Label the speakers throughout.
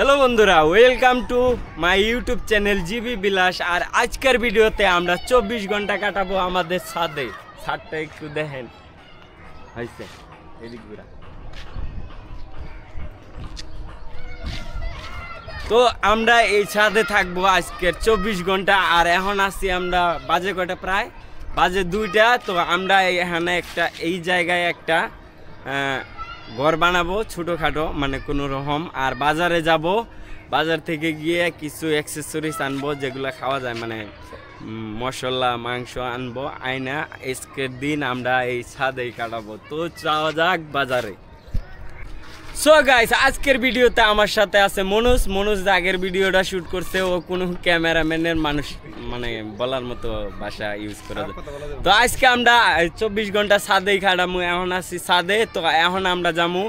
Speaker 1: Hello बंधुरा welcome to my YouTube channel GB বিলাস। और आजकल भिडियोते আমরা 24 घंटा কাটাবো আমাদের ছাদে। ছাদটা একটু দেখেন হইছে এদিক ঘুরা। তো আমরা এই ছাদে থাকবো আজকের 24 ঘন্টা। আর এখন আছি আমরা বাজে কয়টা প্রায় বাজে 2টা। তো আমরা এখানে একটা এই জায়গায় একটা ঘর বানাবো ছোটোখাটো মানে কোনো রকম। আর বাজারে যাব, বাজার থেকে গিয়ে কিছু অ্যাক্সেসরিজ আনবো যেগুলো খাওয়া যায়, মানে মশলা মাংস আনবো আইনা। আজকের দিন আমরা এই ছাদেই কাটাবো। তো যাওয়া যাক বাজারে। সো গাইস, আজকের ভিডিওতে আমার সাথে আছে মনোজ আগের ভিডিওটা শুট করছে। ও কোনো ক্যামেরাম্যানের মানুষ মানে বলার মতো ভাষা ইউজ করে। তো আজকে আমরা 24 ঘন্টা ছাদেই খাটামু। এখন আছি ছাদে। তো এখন আমরা যামু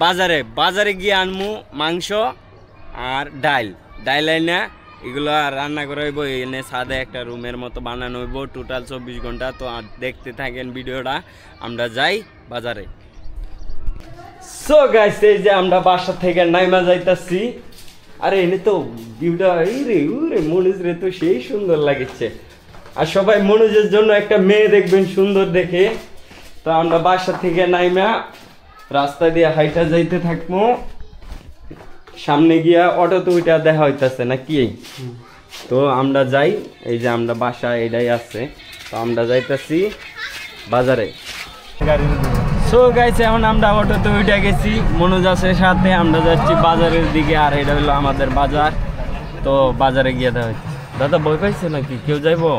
Speaker 1: বাজারে গিয়ে আনমু মাংস আর ডাইল আইনা এগুলো রান্না করে হইব। এনে ছাদে একটা রুমের মতো বানানো হইব টোটাল 24 ঘন্টা। তো দেখতে থাকেন ভিডিওটা। আমরা যাই বাজারে। সো গাইস, এই যে আমরা বাসা থেকে নাইমা যাইতাছি। আরে এনে তো ভিউটা মনোজ রে তো সেই সুন্দর লাগছে। আর সবাই মনোজের জন্য একটা মেয়ে দেখবেন সুন্দর দেখে। তো আমরা বাসা থেকে নাইমা রাস্তা দিয়ে হাইটা যাইতে থাকবো। সামনে গিয়া অটোতে ওইটা দেখা হইতাছে না কি। তো আমরা যাই, এই যে আমরা বাসা এটাই আছে। তো আমরা যাইতাছি বাজারে। সো গাইস, এখন আমরা অটোতে উঠে গেছি, মনোজ আছে সাথে। আমরা যাচ্ছি বাজারের দিকে। আর এটা হলো আমাদের বাজার। তো বাজারে গিয়ে দেখা হচ্ছে। দাদা ভয় পাইছে নাকি? কেউ যাইবো?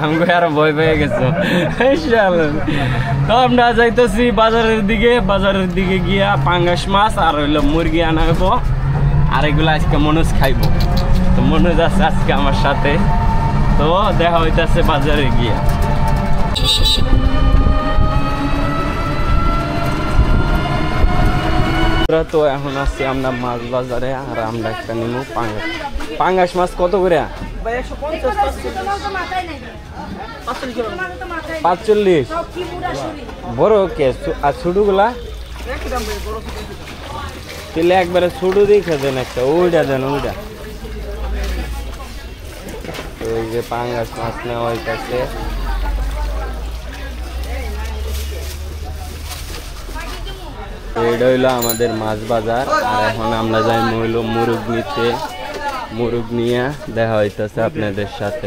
Speaker 1: আমি আরো ভয় পেয়ে গেছো। তো আমরা যাইতেছি বাজারের দিকে গিয়া পাঙ্গাস মাছ আর হইলো মুরগি আনা হইব। আর এগুলো আজকে মনোজ খাইব। তো মনোজ আছে আজকে আমার সাথে। তো দেখা হইতেছে বাজারে গিয়া। তো এখন আসছি আমরা মাছ বাজারে। আর আমরা একটা নিমু পাঙ্গাস মাছ কত করে? 45। বড় কে আর ছোটগুলা? তাহলে একবারে ছোট দেখে দেন একটা, ওইটা দেন ওইটা। ওই যে পাঙ্গাস মাছ নেওয়া হইতেছে। এটা হইলো আমাদের মাছ বাজার। আর এখন আমরা যাই হইলো মুরগ নিতে। মুরগ নিয়ে দেখা হইতেছে আপনাদের সাথে।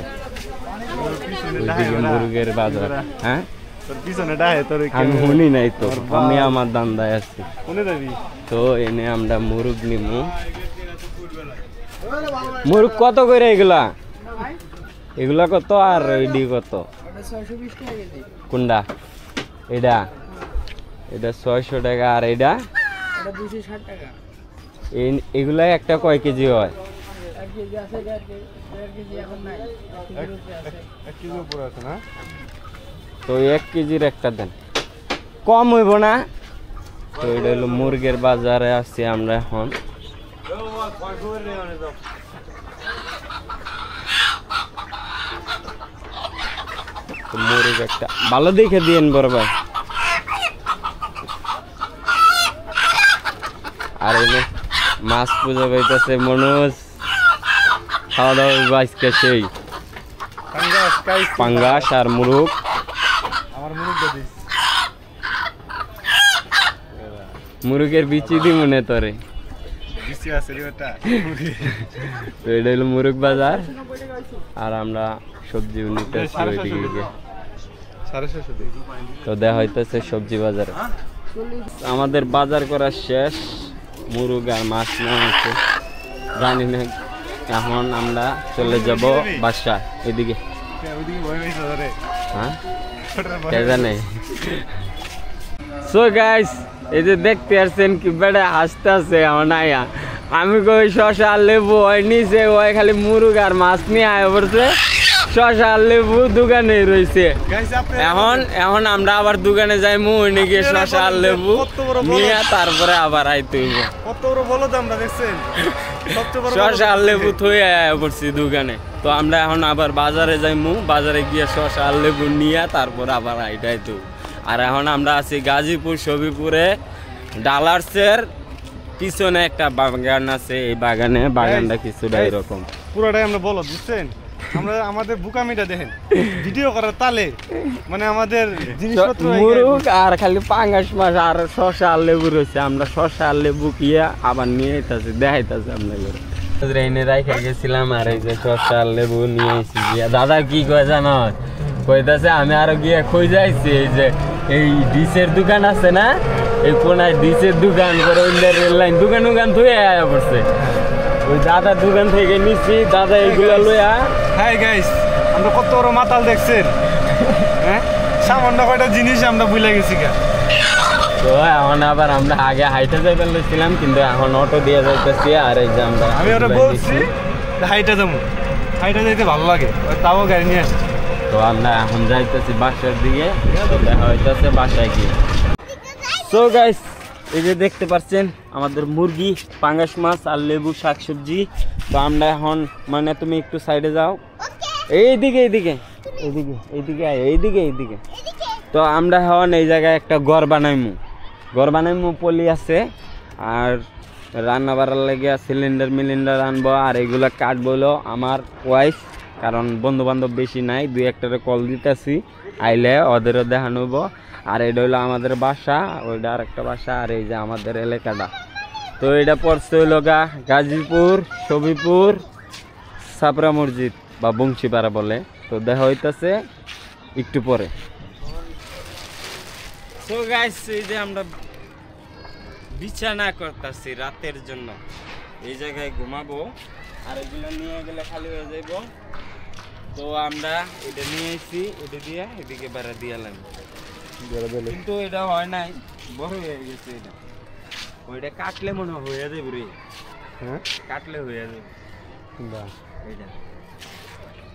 Speaker 1: মুরগের বাজার। হ্যাঁ আমি শুনি নাই তো, আমি আমার দান্দায় আছি। তো এনে আমরা মুরগ নিমু। মুরগ কত করে এগুলা? এগুলা কত আর এডি কত? কোনটা? এটা 600 টাকা। আর এটা 260 টাকা। এগুলা একটা কয় কেজি হয়? 1 কেজি আছে, 1.5 কেজি এখন নাই। 1 কেজি উপরে আছে না? তো 1 কেজির একটা দেন, কম হইব না? তো এটা হলো মুরগের বাজারে আছি আমরা এখন। মুরগ একটা ভালো দেখে দিয়েন বড় ভাই। আর এনে মাছ পূজা পাইতেছে মনোজ। খাওয়া দাওয়া আজকে সেই পাঙ্গাস আর মুরগ। মুরগের বিচি দি মনে তোরে। তো এটা হলো মুরগ বাজার। আর আমরা সবজি নিতেছি ওইদিকে। তো দেখা হইতেছে সবজি বাজারে। আমাদের বাজার করা শেষ। মুরগ আর মাছ নেওয়া হচ্ছে জানি না। এখন আমরা চলে যাব বাসা এদিকে। হ্যাঁ কে জানে। সো গাইস, এই যে দেখতে আসছেন কি বেড়া হাসতে আছে আমার নাইয়া। আমি কই শশা আর লেবু ওই নিচে, ওই খালি মুরগ আর মাছ নিয়ে আয় পড়ছে। শশা আর লেবু দোকানে রয়েছে। এখন আমরা আবার দোকানে যাইমু, ওইনে গিয়ে শশা আর লেবু নিয়ে তারপরে আবার আইতে হইব। শশা আর লেবু থই আয় পড়ছি দোকানে। তো আমরা এখন আবার বাজারে যাইমু, বাজারে গিয়ে শশা আর লেবু নিয়ে তারপরে আবার আইতে। আর এখন আমরা আছি গাজীপুর সবিপুরে ডালার্সের পিছনে একটা বাগান আছে, এই বাগানটা কিছুটা এরকম
Speaker 2: পুরোটাই আমরা বলো বুঝছেন, আমরা আমাদের বুকামিটা দেখেন ভিডিও করার তালে মানে আমাদের জিনিসপত্র
Speaker 1: মুরুক আর খালি পাঙ্গাস মাছ আর শসা আর লেবু রয়েছে। আমরা শসা আর লেবু কিয়া আবার নিয়ে আইতাছি, দেখাইতাছি আপনাদের। এনে রাইখা গেছিলাম আর এই যে শসা আর লেবু নিয়ে এসেছি গিয়া। দাদা কি কয় জানো, কইতাছে আমি আরো গিয়া খোঁজ যাইছি এই যে এই ডিসের দোকান আছে না, এই কোনায় ডিসের দোকান করে রেল লাইন দোকান ধুয়ে আয়া পড়ছে। ওই দাদার দোকান থেকে নিচ্ছি, দাদা এইগুলা লইয়া।
Speaker 2: হাই গাইস, আমরা কত বড় মাতাল দেখছেন, হ্যাঁ সামান্য কয়টা জিনিস আমরা ভুলে গেছি গা।
Speaker 1: তো এখন আবার আমরা আগে হাইটে যাইতে বলেছিলাম, কিন্তু এখন অটো দিয়ে যাইতেছি। আর এই যে
Speaker 2: আমি ওটা বলছি হাইটে যাবো, হাইটে যাইতে ভালো লাগে, তাও গাড়ি নিয়ে আসছি।
Speaker 1: তো আমরা এখন যাইতেছি বাসার দিকে, দেখা হইতেছে বাসায় গিয়ে। সো গাইস, এই যে দেখতে পাচ্ছেন আমাদের মুরগি, পাঙ্গাস মাছ আর লেবু শাকসবজি। তো আমরা এখন মানে তুমি একটু সাইডে যাও, এইদিকে এইদিকে এইদিকে এইদিকে এইদিকে এইদিকে। তো আমরা এখন এই জায়গায় একটা ঘর বানাইমু পলি আছে। আর রান্না বাড়ার লেগে সিলিন্ডার আনবো, আর এগুলো কাটবো আমার ওয়াইফ, কারণ বন্ধু বান্ধব বেশি নাই, দুই একটারে কল দিতেছি, আইলে ওদেরও দেখানো হইব। আর এটা হইলো আমাদের বাসা, ওইটা আর একটা বাসা, আর এই যে আমাদের এলাকাটা। তো এটা পড়ছে হইল গাজীপুর সবিপুর ছাপড়া মসজিদ বা বংশীপাড়া বলে। তো দেখা হইতেছে একটু পরে। তো গাইস, এই যে আমরা বিছানা করতেছি রাতের জন্য, এই জায়গায় ঘুমাবো। আর এগুলো নিয়ে গেলে খালি হয়ে যাইব। তো আমরা এটা নিয়ে এসেছি, এটা দিয়ে এদিকে বেড়া দিয়ে লাগবে, কিন্তু এটা হয় নাই, বড় হয়ে গেছে এটা। ওইটা কাটলে মনে হয়ে যাবে রে,
Speaker 2: হ্যাঁ
Speaker 1: কাটলে হয়ে যাবে। এটা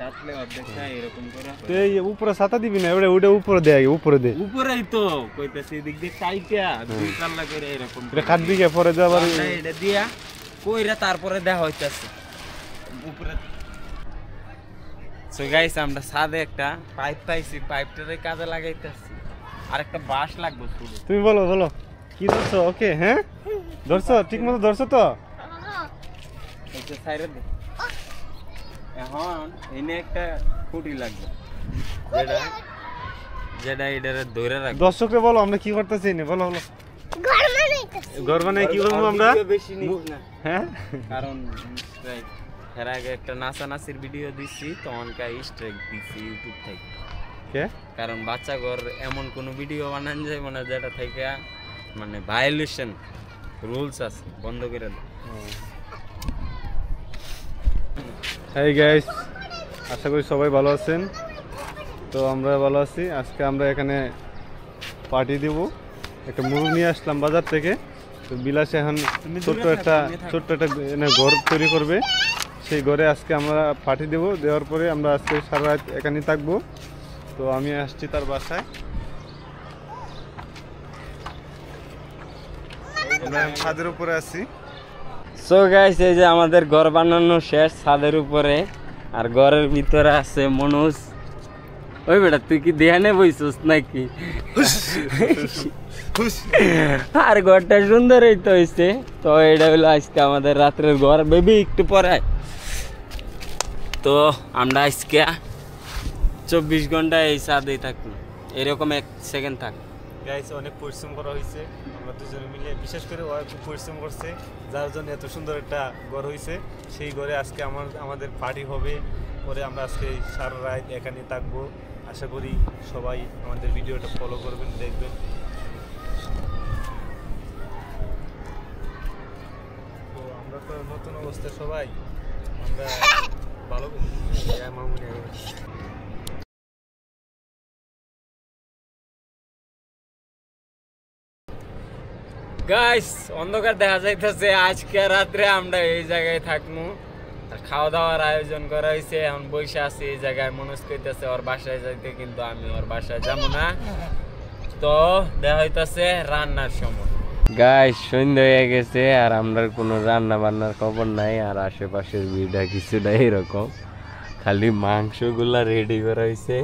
Speaker 1: কাটলে অর্ধেকটা এরকম করে।
Speaker 2: তো এই উপরে ছাতা দিবি না, ওটা উপরে দে, আগে উপরে দে।
Speaker 1: উপরেই তো কইতাছি, এদিক দিয়ে কাইটা দুই পাল্লা করে এরকম
Speaker 2: এটা কাটবি কে পরে যাবার,
Speaker 1: এটা দিয়া কইরা তারপরে দেওয়া হইতাছে উপরে। সো গাইস, আমরা ছাদে একটা পাইপ পাইছি, পাইপটারে কাজে লাগাইতেছি। আর একটা বাঁশ লাগবে শুধু।
Speaker 2: তুমি বলো কি ধরছো? ওকে, হ্যাঁ ধরছো, ঠিক মতো ধরছো তো?
Speaker 1: এটা সাইরে দে। এখন এনে একটা খুঁটি লাগবে, যেটা এটারে ধরে রাখবে।
Speaker 2: দর্শককে বলো আমরা কি করতেছি, বলো ঘর বানাই কি করবো আমরা,
Speaker 1: বেশি নিস না,
Speaker 2: হ্যাঁ
Speaker 1: কারণ স্ট্রাইক। এর আগে একটা নাচানাচির ভিডিও দিচ্ছি, তখনকার স্ট্রাইক দিচ্ছি ইউটিউব থেকে। কারণ বাচ্চা ঘর এমন কোনো ভিডিও বানান যায় মানে যেটা থেকে মানে ভায়োলেশন রুলস আছে, বন্ধ করে দেয়।
Speaker 2: হাই গাইস, আশা করি সবাই ভালো আছেন। তো আমরা ভালো আছি। আজকে আমরা এখানে পার্টি দেব, একটা মুরগ নিয়ে আসলাম বাজার থেকে। তো বিলাস এখন ছোট্ট একটা ঘর তৈরি করবে, সেই ঘরে আজকে আমরা পার্টি দেব। দেওয়ার পরে আমরা আজকে সারা রাত এখানে থাকবো। তো আমি আসছি তার বাসায়, আমরা ছাদের উপরে আছি।
Speaker 1: সো গাইস, এই যে আমাদের ঘর বানানো শেষ ছাদের উপরে, আর ঘরের ভিতরে আছে মনোজ। ওই বেটা, তুই কি ধ্যানে বইছিস নাকি? আর ঘরটা সুন্দর হইতে হয়েছে। তো এটা হলো আজকে আমাদের রাত্রের ঘর। বেবি একটু পরে। তো আমরা আজকে 24 ঘন্টা এই ছাদেই থাকবো, এরকম 1 সেকেন্ড থাক।
Speaker 2: গাইস, অনেক পরিশ্রম করা হয়েছে, আমরা দুজনে মিলে, বিশেষ করে ও খুব পরিশ্রম করছে, যার জন্য এত সুন্দর একটা ঘর হয়েছে। সেই ঘরে আজকে আমাদের পার্টি হবে। পরে আমরা আজকে সারা রাত এখানে থাকবো। আশা করি সবাই আমাদের ভিডিওটা ফলো করবেন, দেখবেন। তো আমরা তো নতুন অবস্থায় সবাই, আমরা ভালো
Speaker 1: গাইস, অন্ধকার দেখা যাইতেছে। আজকে রাত্রে আমরা এই জায়গায় থাকবো, আর খাওয়া দাওয়ার আয়োজন করা হয়েছে। এখন বসে আছি এই জায়গায়, মনোজ কইতেছে ওর বাসায় যাইতে, কিন্তু আমি ওর বাসায় যাবো না। তো দেখা হইতেছে রান্নার সময়। গাইস, সন্ধ্যা হয়ে গেছে, আর আমরা কোনো রান্না বান্নার খবর নাই। আর আশেপাশের ভিড়টা কিছুটা এরকম, খালি মাংসগুলা রেডি করা হয়েছে।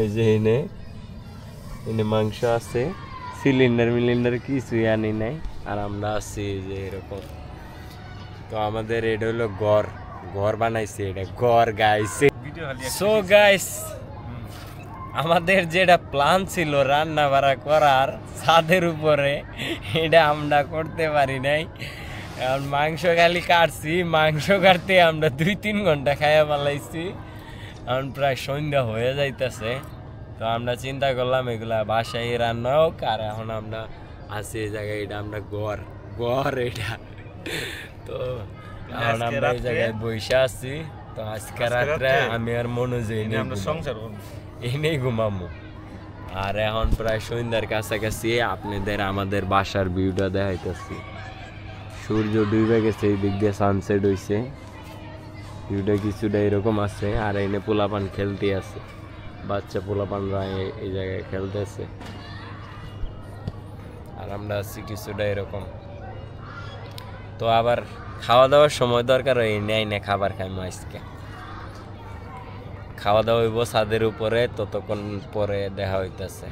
Speaker 1: এই যে এনে মাংস আছে, সিলিন্ডার কিছুই আনি নাই, আর আমরা আছি যে এরকম। তো আমাদের এটা হলো ঘর বানাইছে, এটা ঘর গাইছে। সো গাইস, আমাদের যেটা প্ল্যান ছিল রান্না বাড়া করার ছাদের উপরে, এটা আমরা করতে পারি নাই। কারণ মাংস খালি কাটছি, মাংস কাটতে আমরা 2-3 ঘন্টা খাইয়া পালাইছি। এখন প্রায় সন্ধ্যা হয়ে যাইতেছে। তো আমরা চিন্তা করলাম এগুলা বাসায় রান্না হোক, আর এখন আমরা আছি এই জায়গায়, এটা আমরা ঘর এটা। তো এখন আমরা এই জায়গায় বসে আছি। তো আজকে রাত্রে আমি আর মনোজই এনেই ঘুমামো। আর এখন প্রায় সন্ধ্যার কাছাকাছি আপনাদের আমাদের বাসার ভিউটা দেখাইতেছি। সূর্য ডুবে গেছে, এই দিক দিয়ে সানসেট হইছে, ভিউটা কিছুটা এরকম আছে। আর এনে পোলাপান খেলতে আছে, বাচ্চা পোলাপানরা এই জায়গায় খেলতেছে। আর আমরা আছি কিছুটা এরকম। তো আবার খাওয়া দাওয়ার সময় দরকার হয়, এনে খাবার খাইমো। আজকে খাওয়া দাওয়া হইব ছাদের উপরে, ততক্ষণ পরে দেখা হইতেছে।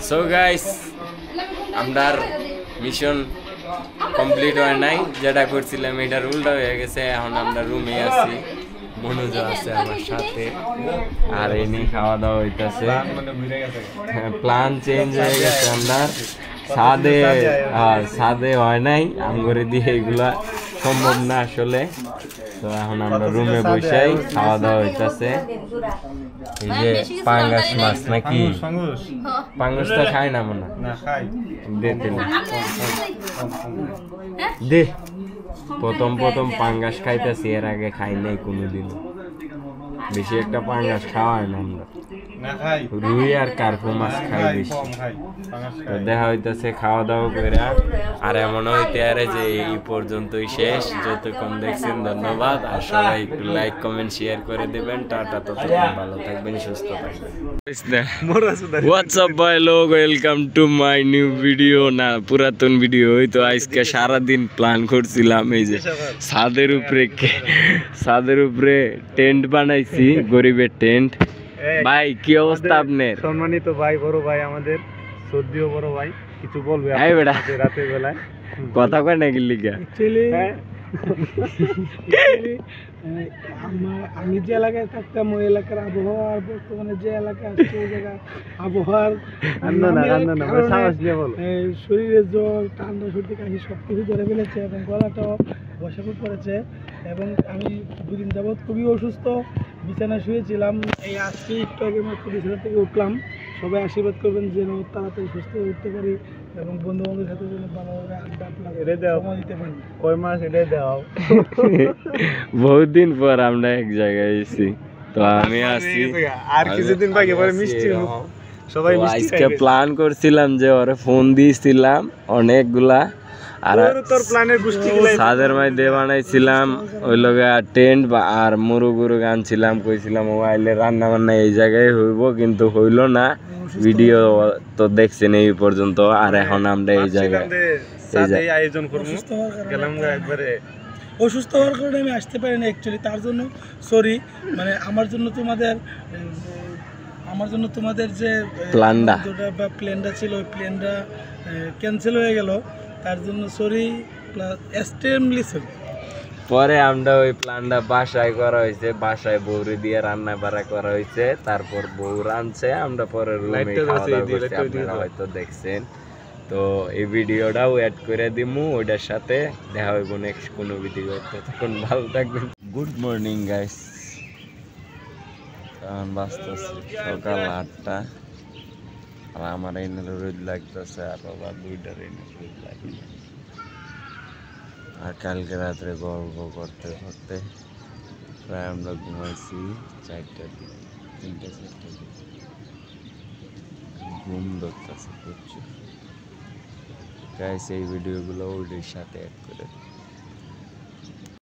Speaker 1: সো গাইস, আমরার মিশন কমপ্লিট হয় নাই, যেটা করছিলাম এটার উল্টা হয়ে গেছে। এখন আমরা রুমে আছি, মনোজ আছে আমার সাথে, আর এনে খাওয়া দাওয়া হইতেছে। প্ল্যান চেঞ্জ হয়ে গেছে, আমরা ছাদে হয় নাই, আমগরে দিয়ে এগুলা সম্ভব না আসলে। তো এখন আমরা রুমে বসেই খাওয়া দাওয়া হইতেছে। এই যে পাঙ্গাস মাছ নাকি, পাঙ্গাস তো খাই না মনে দে। প্রথম পাঙ্গাস খাইতেছি, এর আগে খাই নাই কোনোদিন। বেশি একটা পাঙ্গাস খাওয়া হয় না আমরা, রুই আর কার্পু মাছ খাই বেশি। তো দেখা হইতেছে খাওয়া দাওয়া করে, আর এমন হইতে আরে যে এই পর্যন্তই শেষ। যতক্ষণ দেখছেন ধন্যবাদ, আর সবাই একটু লাইক কমেন্ট শেয়ার করে দেবেন। টাটা, ততক্ষণ ভালো থাকবেন, সুস্থ থাকবেন। হোয়াটসঅ্যাপ ভাই লোক, welcome to my new video, না পুরাতন ভিডিও। ওই তো আজকে সারাদিন প্ল্যান করছিলাম, এই যে ছাদের উপরে টেন্ট বানাইছি, গরিবের টেন্ট। ভাই কি অবস্থা আপনার?
Speaker 2: সম্মানিত ভাই, বড় ভাই, আমাদের শ্রদ্ধেয় বড় ভাই, কিছু বলবে রাতের বেলায়?
Speaker 1: কথা কয় নাকি লিগা?
Speaker 3: আমি যে এলাকায় থাকতাম ওই এলাকার আবহাওয়া আর বর্তমানে যে এলাকায় আসছে ওই জায়গায় আবহাওয়ার শরীরে জ্বর, ঠান্ডা, সর্দি, কাশি সবকিছু ধরে ফেলেছে এবং গলাটাও বসে পড়েছে। এবং আমি 2 দিন যাবৎ খুবই অসুস্থ, বিছানায় শুয়েছিলাম। এই আজকে একটু আগে মাত্র বিছানা থেকে উঠলাম। সবাই আশীর্বাদ করবেন যেন তাড়াতাড়ি সুস্থ হয়ে উঠতে পারি এবং বন্ধু বান্ধবের সাথে যেন ভালোভাবে আড্ডা সময় দিতে পারি।
Speaker 2: কয় মাস এটাই দাও।
Speaker 1: বহুত দিন পর আমরা এক জায়গায় এসেছি। তো আমি আছি,
Speaker 2: আর কিছুদিন বাকি পরে মিষ্টি সবাই
Speaker 1: আজকে প্ল্যান করছিলাম যে ওরে ফোন দিয়েছিলাম অনেকগুলা, আর ছাদের মধ্যে বানাইছিলাম ওই লগে টেন্ট আর মুরুগুরু আনছিলাম, কইছিলাম ও আইলে রান্না বান্না এই জায়গায় হইব, কিন্তু হইল না। ভিডিও তো দেখছেন এই পর্যন্ত। আর এখন আমরা এই জায়গায়
Speaker 2: আয়োজন করবো, গেলাম একবারে
Speaker 3: অসুস্থ হওয়ার কারণে আমি আসতে পারিনি অ্যাকচুয়ালি, তার জন্য সরি। মানে আমার জন্য তোমাদের যে প্ল্যানটা ছিল ওই প্ল্যানটা ক্যান্সেল হয়ে গেল, তার জন্য সরি, এক্সট্রিমলি সরি।
Speaker 1: পরে আমরা ওই প্ল্যানটা বাসায় করা হয়েছে, বাসায় বউরে দিয়ে রান্না বাড়া করা হয়েছে, তারপর বউ রাঁধছে, আমরা পরে রুমে খাওয়া দাওয়া করছি, আপনারা হয়তো দেখছেন। তো এই ভিডিওটাও অ্যাড করে দিমু, ওইটার সাথে দেখা হইব নেক্সট কোনো ভিডিও। তখন ভালো থাকবেন। গুড মর্নিং গাইস, কারণ বাঁচতেছে সকাল 8টা, আর আমার এই রোদ লাগতেছে, আর বাবা 2টার রোদ লাগে। আর কালকে রাত্রে গল্প করতে করতে প্রায় আমরা ঘুমাইছি 4টার দিকে, 3টা-4টার দিকে। ঘুম ধরতেছে প্রচুর গাইস। এই ভিডিওগুলো ওইটার সাথে অ্যাড করে দিই।